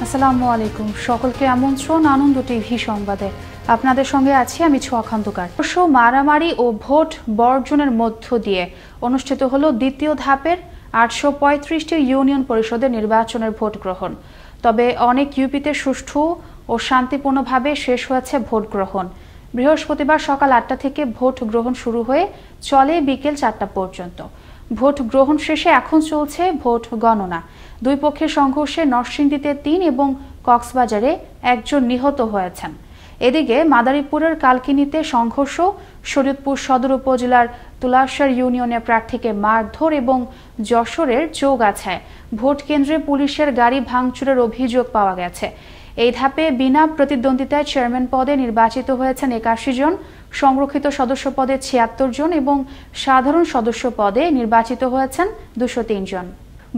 আসসালামু আলাইকুম, সকলকে আমন্ত্রণ আনন্দ টিভি সংবাদে। আপনাদের সঙ্গে আছি আমি ছোঁয়া খন্দকার। মারামারি ও ভোট বর্জনের মধ্য দিয়ে অনুষ্ঠিত হলো দ্বিতীয় ধাপের 835টি ইউনিয়ন পরিষদের নির্বাচনের ভোট গ্রহণ। তবে অনেক ইউপিতে সুষ্ঠু ও শান্তিপূর্ণভাবে শেষ হয়েছে ভোট গ্রহণ। বৃহস্পতিবার সকাল 8টা থেকে ভোট গ্রহণ শুরু হয়ে চলে বিকেল 4টা পর্যন্ত। ভোট গ্রহণ শেষে এখন চলছে ভোট গণনা। দুই পক্ষের সংঘর্ষে নরসিংদীতে 3 এবং কক্সবাজারে 1 নিহত হয়েছেন। এদিকে মাদারীপুরের কালকিনিতে সংঘর্ষ, শরীয়তপুর সদর উপজেলার তুলাশার ইউনিয়নের প্রার্থীকে মারধর এবং যশোরের চৌগাছায় ভোট কেন্দ্রে পুলিশের গাড়ি ভাঙচুরের অভিযোগ পাওয়া গেছে। এই ধাপে বিনা প্রতিদ্বন্দ্বিতায় চেয়ারম্যান পদে নির্বাচিত হয়েছেন 81 জন, সংরক্ষিত সদস্য পদে 76 জন এবং সাধারণ সদস্য পদে নির্বাচিত হয়েছেন 203 জন।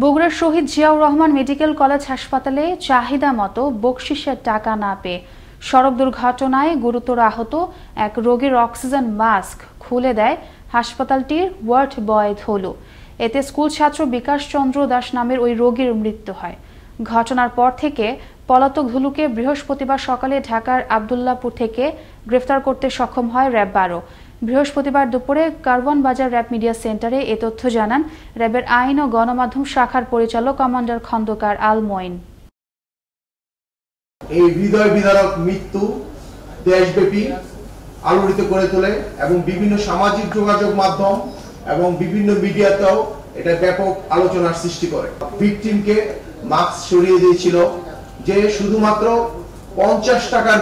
বগুড়ার শহীদ জিয়াউর রহমান মেডিকেল কলেজ হাসপাতালে চাহিদা মতো বকশিসের টাকা না পেয়ে সড়ক দুর্ঘটনায় গুরুতর আহত এক রোগীর অক্সিজেন মাস্ক খুলে দেয় হাসপাতালটির ওয়ার্ড বয় ধলু। এতে স্কুল ছাত্র বিকাশ চন্দ্র দাস নামের ওই রোগীর মৃত্যু হয়। ঘটনার পর থেকে পলাতক ধুলুকে বৃহস্পতিবার সকালে ঢাকার আব্দুল্লাহপুর থেকে গ্রেফতার করতে সক্ষম হয় র্যাব 12। বৃহস্পতিবার দুপুরে কারওয়ান বাজার র্যাব মিডিয়া সেন্টারে এ তথ্য জানান র্যাবের আইন ও গণমাধ্যম শাখার পরিচালক কমান্ডার খন্দকার আল মঈন। এই হৃদয় বিদারক মৃত্যু দেশব্যাপী আলোড়িত করে তোলে এবং বিভিন্ন সামাজিক যোগাযোগ মাধ্যম এবং বিভিন্ন মিডিয়াতেও এটা ব্যাপক আলোচনার সৃষ্টি করে। ভিকটিমকে মাস্ক সরিয়ে দিয়েছিল যে শুধুমাত্র 50 টাকার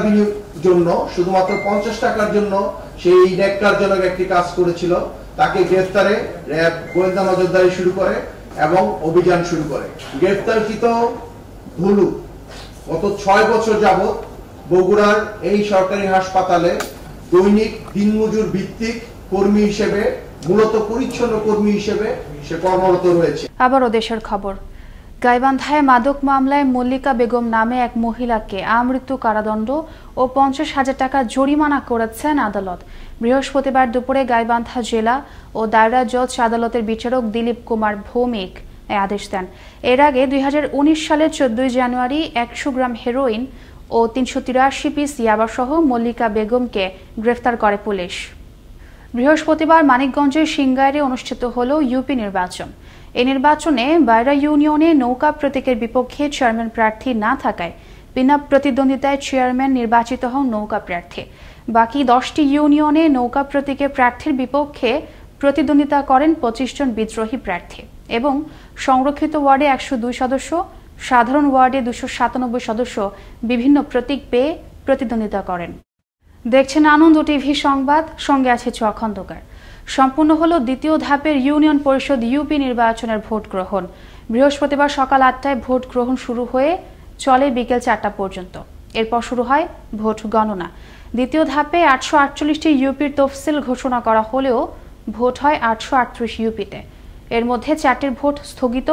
জন্য, শুধুমাত্র 50 টাকার জন্য সেই ন্যাক্কারজনক একটি কাজ করেছিল। তাকে গ্রেফতারে র্যাব গোয়েন্দা নজরদারি শুরু করে এবং অভিযান শুরু করে। গ্রেফতারকৃত ধুলু গত 6 বছর যাবৎ বগুড়ার এই সরকারি হাসপাতালে দৈনিক দিনমজুর ভিত্তিক কর্মী হিসেবে, মূলত পরিচ্ছন্ন কর্মী হিসেবে সে কর্মরত রয়েছে। আবারও দেশের খবর। গাইবান্ধায় মাদক মামলায় মল্লিকা বেগম নামে এক মহিলাকে আমৃত্যু কারাদণ্ড ও 50,000 টাকা জরিমানা করেছেন আদালত। বৃহস্পতিবার দুপুরে গাইবান্ধা জেলা ও দায়রা জজ আদালতের বিচারক দিলীপ কুমার ভৌমিক আদেশ দেন। এর আগে 2019 সালের 14 জানুয়ারি 100 গ্রাম হেরোইন ও 383 পিস ইয়াবাসহ মল্লিকা বেগমকে গ্রেফতার করে পুলিশ। বৃহস্পতিবার মানিকগঞ্জের সিংগাইরে অনুষ্ঠিত হল ইউপি নির্বাচন। এই নির্বাচনে বাইরা ইউনিয়নে নৌকা প্রতীকের বিপক্ষে চেয়ারম্যান প্রার্থী না থাকায় বিনা প্রতিদ্বন্দ্বিতায় চেয়ারম্যান নির্বাচিত হন নৌকা প্রার্থী। বাকি 10টি ইউনিয়নে নৌকা প্রতীকের প্রার্থীর বিপক্ষে প্রতিদ্বন্দ্বিতা করেন 25 জন বিদ্রোহী প্রার্থী এবং সংরক্ষিত ওয়ার্ডে 102 সদস্য, সাধারণ ওয়ার্ডে 297 সদস্য বিভিন্ন প্রতীক পেয়ে প্রতিদ্বন্দ্বিতা করেন। দেখছেন আনন্দ টিভি সংবাদ, সঙ্গে আছে ছোঁয়া খন্দকার। সম্পূর্ণ হলো দ্বিতীয় ধাপের ইউনিয়ন পরিষদ ইউপি নির্বাচনের ভোট গ্রহণ। বৃহস্পতিবার সকাল 8টায় ভোট গ্রহণ শুরু হয়ে চলে বিকেল 4টা পর্যন্ত। এরপর শুরু হয় ভোট গণনা। দ্বিতীয় ধাপে 848টি ইউপির তফসিল ঘোষণা করা হলেও ভোট হয় 838 ইউপিতে। এর মধ্যে 4টির ভোট স্থগিত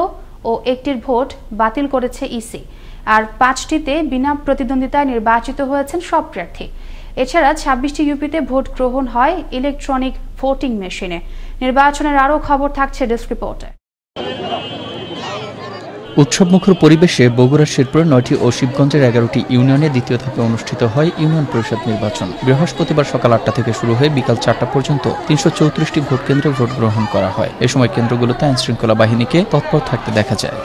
ও 1টির ভোট বাতিল করেছে ইসি, আর 5টিতে বিনা প্রতিদ্বন্দ্বিতায় নির্বাচিত হয়েছেন সব প্রার্থী। এছাড়া 26টি ইউপিতে ভোট গ্রহণ হয় ইলেকট্রনিক ভোটিং মেশিনে। নির্বাচনের আরও খবর থাকছে ডেস্ক রিপোর্টে। উৎসবমুখর পরিবেশে বগুড়ার শেরপুরের 9টি ও শিবগঞ্জের 11টি ইউনিয়নে দ্বিতীয় ধাপে অনুষ্ঠিত হয় ইউনিয়ন পরিষদ নির্বাচন। বৃহস্পতিবার সকাল 8টা থেকে শুরু হয়ে বিকাল 4টা পর্যন্ত 334টি ভোট কেন্দ্রে ভোট গ্রহণ করা হয়। এ সময় কেন্দ্রগুলোতে আইনশৃঙ্খলা বাহিনীকে তৎপর থাকতে দেখা যায়।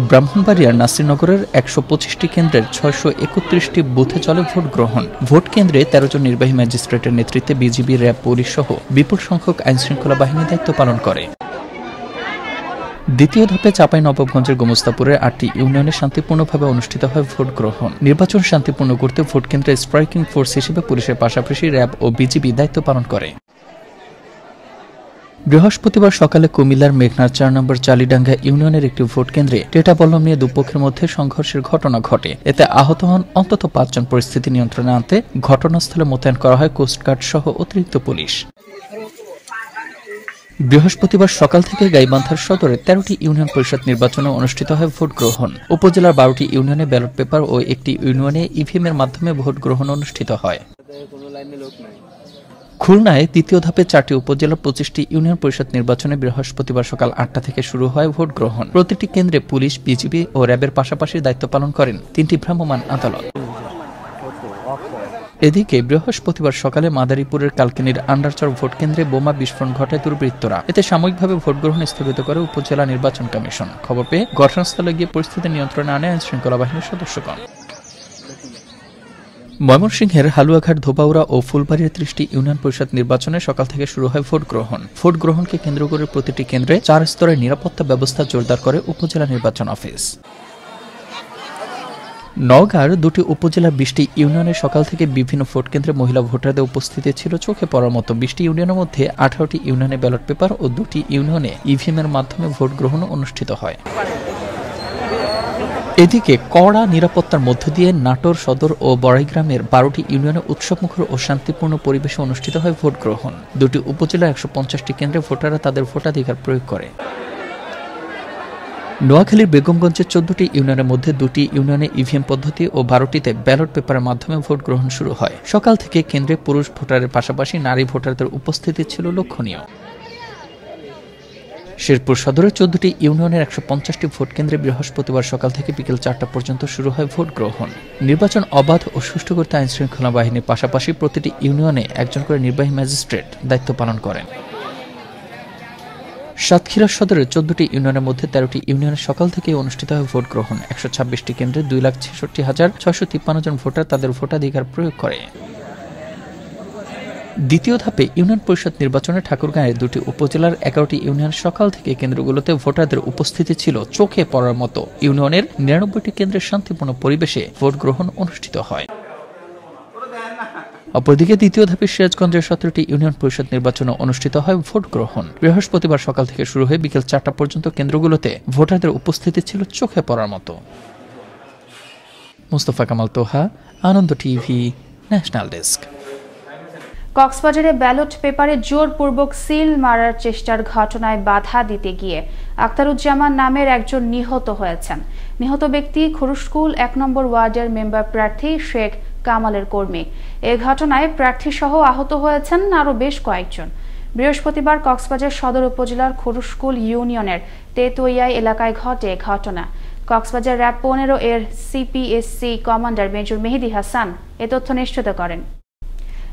ব্রাহ্মণবাড়িয়ার নাসিরনগরের 125টি কেন্দ্রের 631টি বুথে চলে ভোট গ্রহণ। ভোট কেন্দ্রে 13 জন নির্বাহী ম্যাজিস্ট্রেটের নেতৃত্বে বিজিবি, র্যাব, পুলিশ সহ বিপুল সংখ্যক আইনশৃঙ্খলা বাহিনী দায়িত্ব পালন করে। দ্বিতীয় ধাপে চাঁপাইনবাবগঞ্জের গোমস্তাপুরের 8টি ইউনিয়নে শান্তিপূর্ণভাবে অনুষ্ঠিত হয় ভোট গ্রহণ। নির্বাচন শান্তিপূর্ণ করতে ভোট কেন্দ্রে স্ট্রাইকিং ফোর্স হিসেবে পুলিশের পাশাপাশি র্যাব ও বিজিবি দায়িত্ব পালন করে। বৃহস্পতিবার সকালে কুমিল্লার মেঘনার 4 নম্বর চালিডাঙ্গা ইউনিয়নের একটি ভোট কেন্দ্রে টেটা বল্লম নিয়ে দুপক্ষের মধ্যে সংঘর্ষের ঘটনা ঘটে। এতে আহত হন অন্তত 5 জন। পরিস্থিতি নিয়ন্ত্রণে আনতে ঘটনাস্থলে মোতায়েন করা হয় কোস্টগার্ড সহ অতিরিক্ত পুলিশ। বৃহস্পতিবার সকাল থেকে গাইবান্ধার সদরে 13টি ইউনিয়ন পরিষদ নির্বাচনে অনুষ্ঠিত হয় ভোট গ্রহণ। উপজেলার 12টি ইউনিয়নে ব্যালট পেপার ও একটি ইউনিয়নে ইভিএম এর মাধ্যমে ভোট গ্রহণ অনুষ্ঠিত হয়। খুলনায় দ্বিতীয় ধাপে 4টি উপজেলা 25টি ইউনিয়ন পরিষদ নির্বাচনে বৃহস্পতিবার সকাল 8টা থেকে শুরু হয় ভোট গ্রহণ। প্রতিটি কেন্দ্রে পুলিশ, বিজিবি ও র্যাবের পাশাপাশি দায়িত্ব পালন করেন 3টি ভ্রাম্যমাণ আদালত। এদিকে বৃহস্পতিবার সকালে মাদারীপুরের কালকিনির আন্ডারচর ভোট কেন্দ্রে বোমা বিস্ফোরণ ঘটায় দুর্বৃত্তরা। এতে সাময়িকভাবে ভোট গ্রহণ স্থগিত করে উপজেলা নির্বাচন কমিশন। খবর পেয়ে ঘটনাস্থলে গিয়ে পরিস্থিতি নিয়ন্ত্রণে আনে আইনশৃঙ্খলা বাহিনীর সদস্যগণ। ময়মনসিংহের হালুয়াঘাট, ধোবাউড়া ও ফুলবাড়ির 30টি ইউনিয়ন পরিষদ নির্বাচনে সকাল থেকে শুরু হয় ভোট গ্রহণ। ভোট গ্রহণকে কেন্দ্র করে প্রতিটি কেন্দ্রে 4 স্তরের নিরাপত্তা ব্যবস্থা জোরদার করে উপজেলা নির্বাচন অফিস। নওগাঁর 2টি উপজেলার 20টি ইউনিয়নে সকাল থেকে বিভিন্ন ভোট কেন্দ্রে মহিলা ভোটারদের উপস্থিতি ছিল চোখে পড়ার মতো। 20টি ইউনিয়নের মধ্যে 18টি ইউনিয়নে ব্যালট পেপার ও 2টি ইউনিয়নে ইভিএম এর মাধ্যমে ভোট গ্রহণ অনুষ্ঠিত হয়। এদিকে কড়া নিরাপত্তার মধ্য দিয়ে নাটোর সদর ও বড়াইগ্রামের 12টি ইউনিয়নে উৎসবমুখর ও শান্তিপূর্ণ পরিবেশে অনুষ্ঠিত হয় ভোট গ্রহণ। 2টি উপজেলার 150টি কেন্দ্রে ভোটাররা তাদের ভোটাধিকার প্রয়োগ করে। নোয়াখালীর বেগমগঞ্জের 14টি ইউনিয়নের মধ্যে 2টি ইউনিয়নে ইভিএম পদ্ধতি ও 12টিতে ব্যালট পেপারের মাধ্যমে ভোট গ্রহণ শুরু হয়। সকাল থেকে কেন্দ্রে পুরুষ ভোটারের পাশাপাশি নারী ভোটারদের উপস্থিতি ছিল লক্ষণীয়। শেরপুর সদরের 14টি ইউনিয়নের 150টি ভোট কেন্দ্রে বৃহস্পতিবার সকাল থেকে বিকেল 4টা পর্যন্ত শুরু হয় ভোট গ্রহণ। নির্বাচন অবাধ ও সুষ্ঠু করতে আইনশৃঙ্খলা বাহিনীর পাশাপাশি প্রতিটি ইউনিয়নে একজন করে নির্বাহী ম্যাজিস্ট্রেট দায়িত্ব পালন করেন। সাতক্ষীরা সদরের 14টি ইউনিয়নের মধ্যে 13টি ইউনিয়নে সকাল থেকে অনুষ্ঠিত হয় ভোট গ্রহণ। 126টি কেন্দ্রে 2,66,653 জন ভোটার তাদের ভোটাধিকার প্রয়োগ করে। দ্বিতীয় ধাপে ইউনিয়ন পরিষদ নির্বাচনে ঠাকুরগাঁয়ের 2টি উপজেলার 11টি ইউনিয়ন সকাল থেকে কেন্দ্রগুলোতে ভোটারদের উপস্থিতি ছিল চোখে পড়ার মতো। ইউনিয়নের 99টি কেন্দ্রে শান্তিপূর্ণ পরিবেশে ভোট গ্রহণ অনুষ্ঠিত হয়। অপরদিকে দ্বিতীয় ধাপে সিরাজগঞ্জের 17টি ইউনিয়ন পরিষদ নির্বাচনে অনুষ্ঠিত হয় ভোট গ্রহণ। বৃহস্পতিবার সকাল থেকে শুরু হয়ে বিকেল 4টা পর্যন্ত কেন্দ্রগুলোতে ভোটারদের উপস্থিতি ছিল চোখে পড়ার মতো। মুস্তফা কামাল তোহা, আনন্দ টিভি, ন্যাশনাল ডেস্ক। কক্সবাজারে ব্যালট পেপারে জোরপূর্বক সিল মারার চেষ্টার ঘটনায় বাধা দিতে গিয়ে আখতারুজ্জামান নামের একজন নিহত হয়েছেন। নিহত ব্যক্তি খরুশকুল 1 নম্বর ওয়ার্ডের মেম্বার প্রার্থী শেখ কামালের কর্মী। এ ঘটনায় প্রার্থী সহ আহত হয়েছেন আরও বেশ কয়েকজন। বৃহস্পতিবার কক্সবাজার সদর উপজেলার খরুশকুল ইউনিয়নের তেতইয়া এলাকায় ঘটে ঘটনা। কক্সবাজার র্যাব 15 এর CPSC commander major Mehedi Hasan এ তথ্য নিশ্চিত করেন।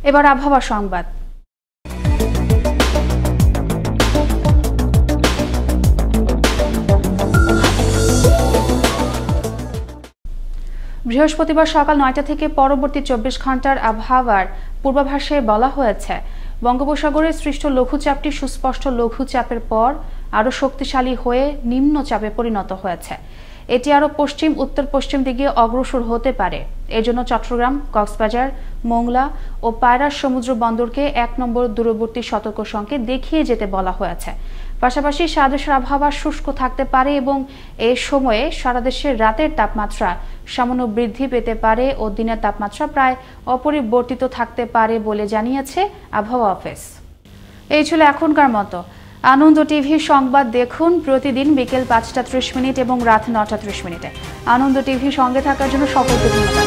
এবার আবহাওয়া সংবাদ। বৃহস্পতিবার সকাল 9টা থেকে পরবর্তী 24 ঘন্টার আবহাওয়ার পূর্বাভাসে বলা হয়েছে, বঙ্গোপসাগরে সৃষ্ট লঘুচাপটি সুস্পষ্ট লঘুচাপের পর আরও শক্তিশালী হয়ে নিম্নচাপে পরিণত হয়েছে। এটি আরও পশ্চিম উত্তর পশ্চিম দিকে অগ্রসর হতে পারে। এজন্য চট্টগ্রাম, কক্সবাজার, মোংলা ও পায়রা সমুদ্র বন্দরকে 1 নম্বর দূরবর্তী সতর্ক সংকেত দেখিয়ে যেতে বলা হয়েছে। পাশাপাশি সারা দেশের আবহাওয়া শুষ্ক থাকতে পারে এবং এই সময়ে সারা দেশের রাতের তাপমাত্রা সামান্য বৃদ্ধি পেতে পারে ও দিনের তাপমাত্রা প্রায় অপরিবর্তিত থাকতে পারে বলে জানিয়েছে আবহাওয়া অফিস। এই ছিল এখনকার মতো। আনন্দ টিভি সংবাদ দেখুন প্রতিদিন বিকেল 5টা 30 মিনিট এবং রাত 9টা 30 মিনিটে। আনন্দ টিভি সঙ্গে থাকার জন্য সকলকে ধন্যবাদ।